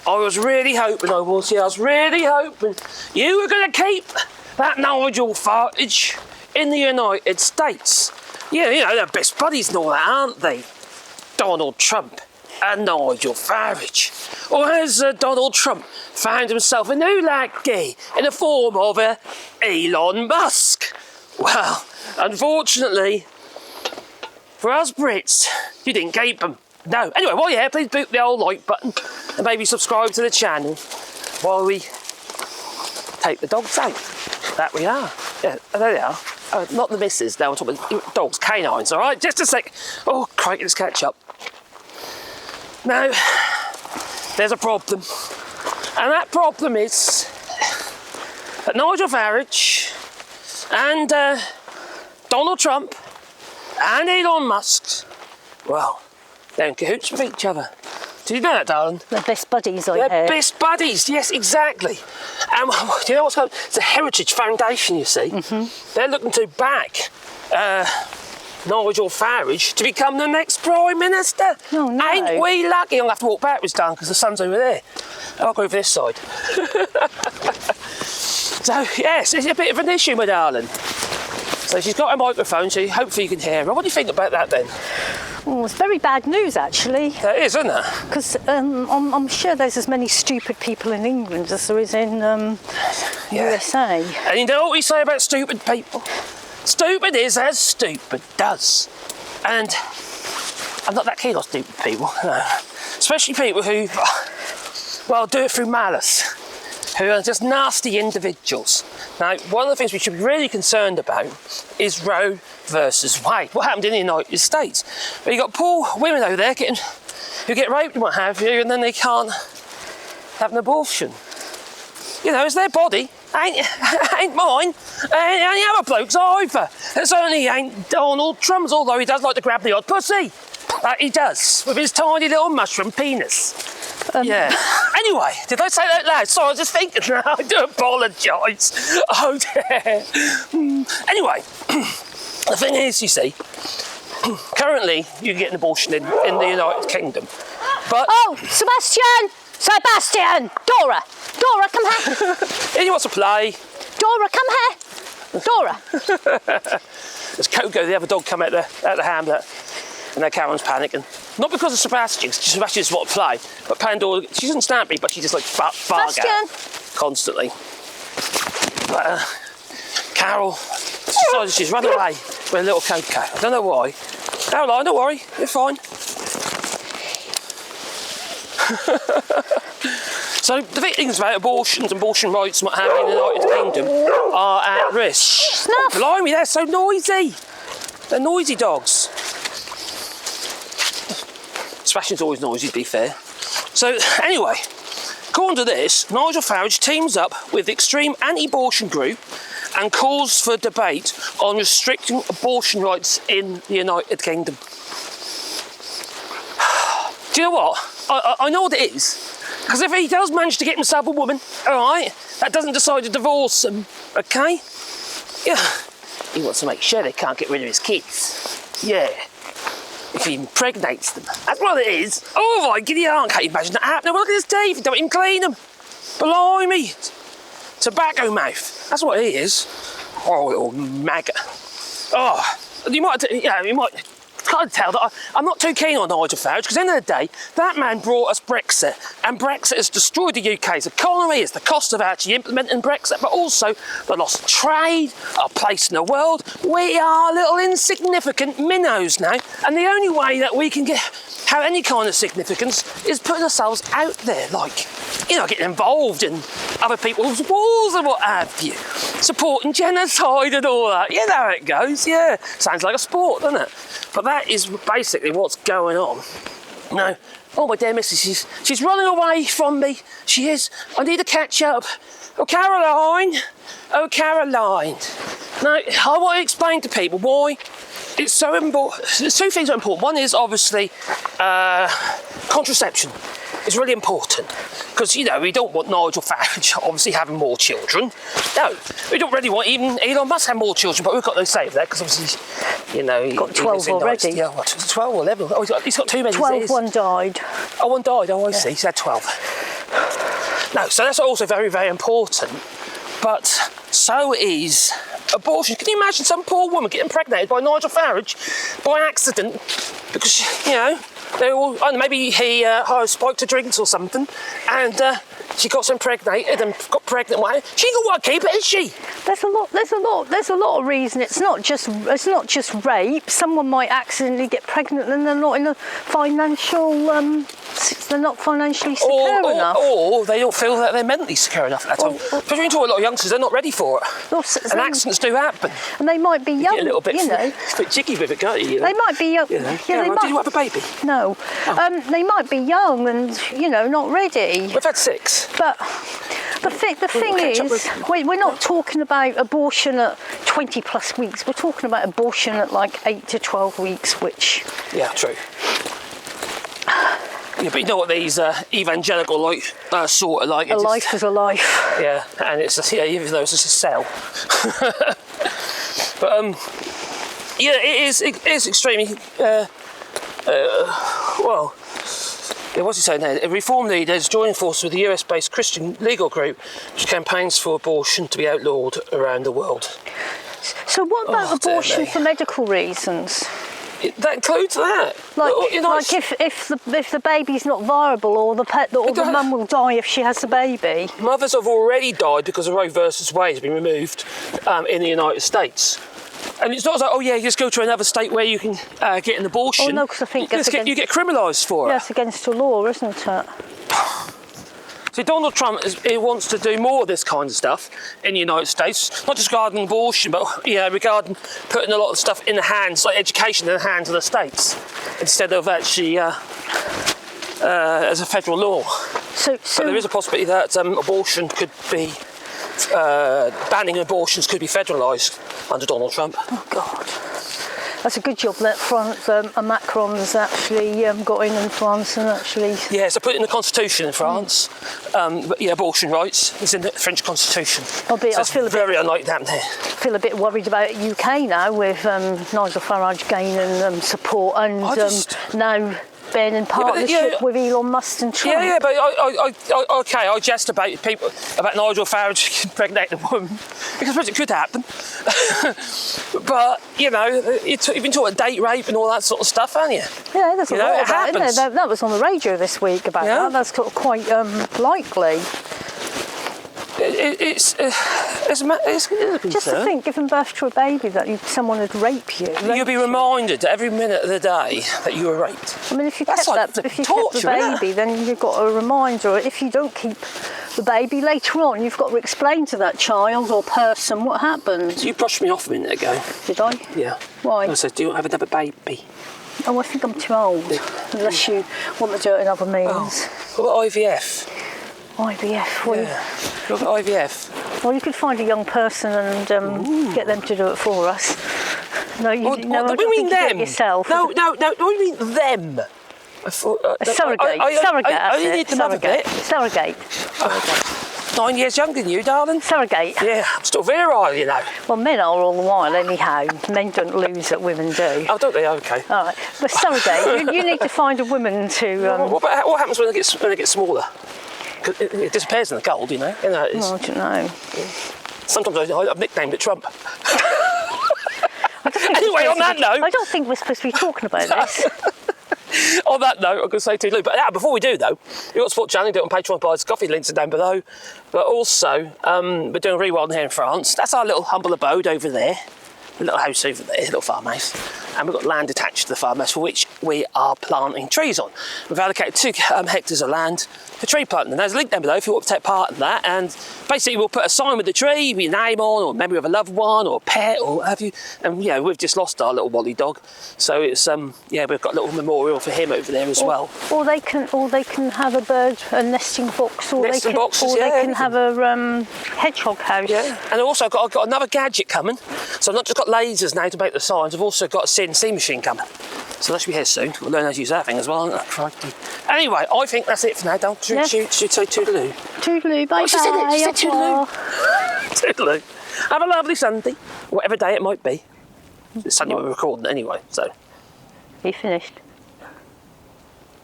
I was really hoping I was really hoping you were going to keep that Nigel Farage in the United States. Yeah, you know, they're best buddies and all that, aren't they? Donald Trump and Nigel Farage. Or has Donald Trump found himself a new lackey in the form of Elon Musk? Well, unfortunately, for us Brits, you didn't keep them. No. Anyway, while you're here, please boot the old like button and maybe subscribe to the channel while we take the dogs out. That we are. Yeah, there they are. Not the missus, now I'm talking about dogs, canines, all right? Just a sec. Oh, crikey, let's catch up. Now, there's a problem. And that problem is that Nigel Farage and Donald Trump and Elon Musk, well, they're in cahoots with each other. Did you know that, darling? They're best buddies, I heard. They're best buddies, yes, exactly. And do you know what's going on? It's a Heritage Foundation, you see. They're looking to back Nigel Farage to become the next Prime Minister. Oh, no. Ain't we lucky? I'll have to walk backwards, darling, because the sun's over there. I'll go over this side. So, yes, it's a bit of an issue, my darling. So she's got a microphone, so hopefully you can hear her. What do you think about that, then? Oh, it's very bad news, actually. That is, isn't it? Because I'm sure there's as many stupid people in England as there is in USA. And you know what we say about stupid people? Stupid is as stupid does. And I'm not that keen on stupid people, no. Especially people who, well, do it through malice, who are just nasty individuals. Now, one of the things we should be really concerned about is Roe versus Wade. What happened in the United States? Well, you've got poor women over there who get raped and what have you, and then they can't have an abortion. You know, it's their body. Ain't mine. Ain't any other blokes either. It certainly ain't Donald Trump's, although he does like to grab the odd pussy. Like he does, with his tiny little mushroom penis. Yeah. Anyway, did I say that loud? Sorry, I was just thinking now. I do apologise. Oh dear. Anyway, the thing is, you see, currently you can get an abortion in the United Kingdom. But oh, Sebastian! Dora, come here. He wants to play. Dora, come here. Dora. There's Coco, the other dog, come out the hamlet, and now Karen's panicking. Not because of Sebastian, because Sebastian just wants to play, but Pandora, she doesn't stamp me, but she just like bark out constantly. But Carol decided she's run away with a little Coco. I don't know why. Caroline, don't worry, you're fine. So the things about abortions and abortion rights and what have you in the United Kingdom are at risk. Snuff. Blimey, they're so noisy. They're noisy dogs. Sebastian's always noisy, to be fair. So anyway, according to this, Nigel Farage teams up with the extreme anti-abortion group and calls for debate on restricting abortion rights in the United Kingdom. Do you know what? I know what it is. Because if he does manage to get himself a woman, all right, that doesn't decide to divorce him, okay? Yeah, he wants to make sure they can't get rid of his kids. Yeah, if he impregnates them. That's what it is. Oh my giddy aunt, can't you imagine that happening? Well, look at his teeth, he don't even clean them. Blimey. Tobacco mouth, that's what he is. Oh, little maggot. Oh, you might can't tell that I'm not too keen on Nigel Farage, because at the end of the day, that man brought us Brexit, and Brexit has destroyed the UK's economy. It's the cost of actually implementing Brexit, but also the loss of trade, our place in the world. We are little insignificant minnows now, and the only way that we can have any kind of significance is putting ourselves out there, like, you know, getting involved in other people's wars and what have you, supporting genocide and all that. You know how it goes, yeah. Sounds like a sport, doesn't it? But that is basically what's going on. No, oh my dear missus, she's running away from me. She is. I need to catch up. Oh Caroline, oh Caroline. Now I want to explain to people why it's so important. There's two things that are important. One is obviously contraception. It's really important because, you know, we don't want Nigel Farage obviously having more children. No, we don't really want even Elon Musk having more children, but we've got no say of that because obviously, you know, he's got 12 already. Yeah, what, 12 or 11? Oh, he's got too many. 12, one died. Oh, one died. Oh, I see. He's had 12. No, so that's also very, very important. But so is abortion. Can you imagine some poor woman getting impregnated by Nigel Farage by accident? Because, you know, they all, I don't know, maybe he spiked her drinks or something, and she got impregnated and got pregnant. She ain't got to keep it, is she? There's a lot of reason. It's not just rape. Someone might accidentally get pregnant and they're not in a financial. They're not financially secure enough. Or they don't feel that they're mentally secure enough at that time. Because when you talk to a lot of youngsters, they're not ready for it. And accidents do happen. And they might be young. You get a little bit, you know. It's a bit jiggy with it, can't you? They might be young. You know. Yeah, Did you have a baby? No. Oh. They might be young and, you know, not ready. We've had 6. But the thing is, we're not talking about abortion at 20 plus weeks. We're talking about abortion at like 8 to 12 weeks, which... Yeah, true. Yeah, but you know what these evangelical sort of like. A life is a life. Yeah, and it's just, yeah, even though it's just a cell. But yeah, it is extremely well. Yeah, what's he saying there? A reform leader is joining forces with the US-based Christian legal group which campaigns for abortion to be outlawed around the world. So what about abortion for medical reasons? That includes that. Like if the baby's not viable, or the mum will die if she has the baby. Mothers have already died because of Roe versus Wade has been removed in the United States. And it's not like, oh yeah, you just go to another state where you can get an abortion. Oh no, because I think you get criminalised for it. Yeah, it's against the law, isn't it? See, Donald Trump he wants to do more of this kind of stuff in the United States, not just regarding abortion, but regarding putting a lot of stuff in the hands, like education in the hands of the states, instead of actually as a federal law. So but there is a possibility that abortion could be banning abortions could be federalised under Donald Trump. Oh God. That's a good job that Macron has actually got in France and actually... Yeah, so put it in the constitution in France. But yeah, abortion rights is in the French constitution. I feel very unlike that there. I feel a bit worried about UK now with Nigel Farage gaining support and now being in partnership with Elon Musk and Trump. Yeah, but I jest about people, about Nigel Farage impregnating a woman, because I suppose it could happen. But, you know, you've been talking date rape and all that sort of stuff, haven't you? Yeah, there's a lot about it, isn't there? That was on the radio this week about that. That's quite likely. It's a concern. Just to think, giving birth to a baby, that someone would rape you. You'll be reminded every minute of the day that you were raped. I mean, if you kept the baby, then you've got a reminder. If you don't keep the baby, later on, you've got to explain to that child or person what happened. You brushed me off a minute ago. Did I? Yeah. Why? I said, do you have another baby? Oh, I think I'm too old. Unless you want to do it in other means. What about IVF? IVF? What about IVF? Well, you could find a young person and get them to do it for us. No, you what do you mean them? Do it yourself. No, what do you mean them? I thought, a surrogate. I need the mother bit. Surrogate. 9 years younger than you, darling. Surrogate. Yeah, I'm still virile, you know. Well, men are all the while, anyhow. Men don't lose that women do. Oh, don't they? Okay. All right. But surrogate, you need to find a woman to... What happens when they get smaller? It disappears in the cold, you know. I don't know. Sometimes I've nicknamed it Trump. Anyway, on that note... I don't think we're supposed to be talking about this. On that note, I'm going to say toodaloo. But before we do, though, you've got to support channel, do it on Patreon, buy us coffee, links are down below. But also, we're doing a rewilding here in France. That's our little humble abode over there. A little house over there, a little farmhouse. And we've got land attached to the farmhouse for which we are planting trees on. We've allocated 2 hectares of land for tree planting. And there's a link down below if you want to take part in that. And basically we'll put a sign with the tree, with your name on, or memory of a loved one, or a pet, or what have you. And yeah, we've just lost our little Wally dog. So it's we've got a little memorial for him over there as well. Or they can have a nesting box, or they can have a hedgehog house. Yeah. And also I've got another gadget coming. So I've not just got lasers now to make the signs, I've also got a CNC machine coming. So that should be here soon. We'll learn how to use that thing as well. Anyway, I think that's it for now. Don't should say toodaloo. Toodaloo, bye bye. She said toodaloo. Toodaloo. Have a lovely Sunday, whatever day it might be. It's Sunday we're recording anyway, so. You finished?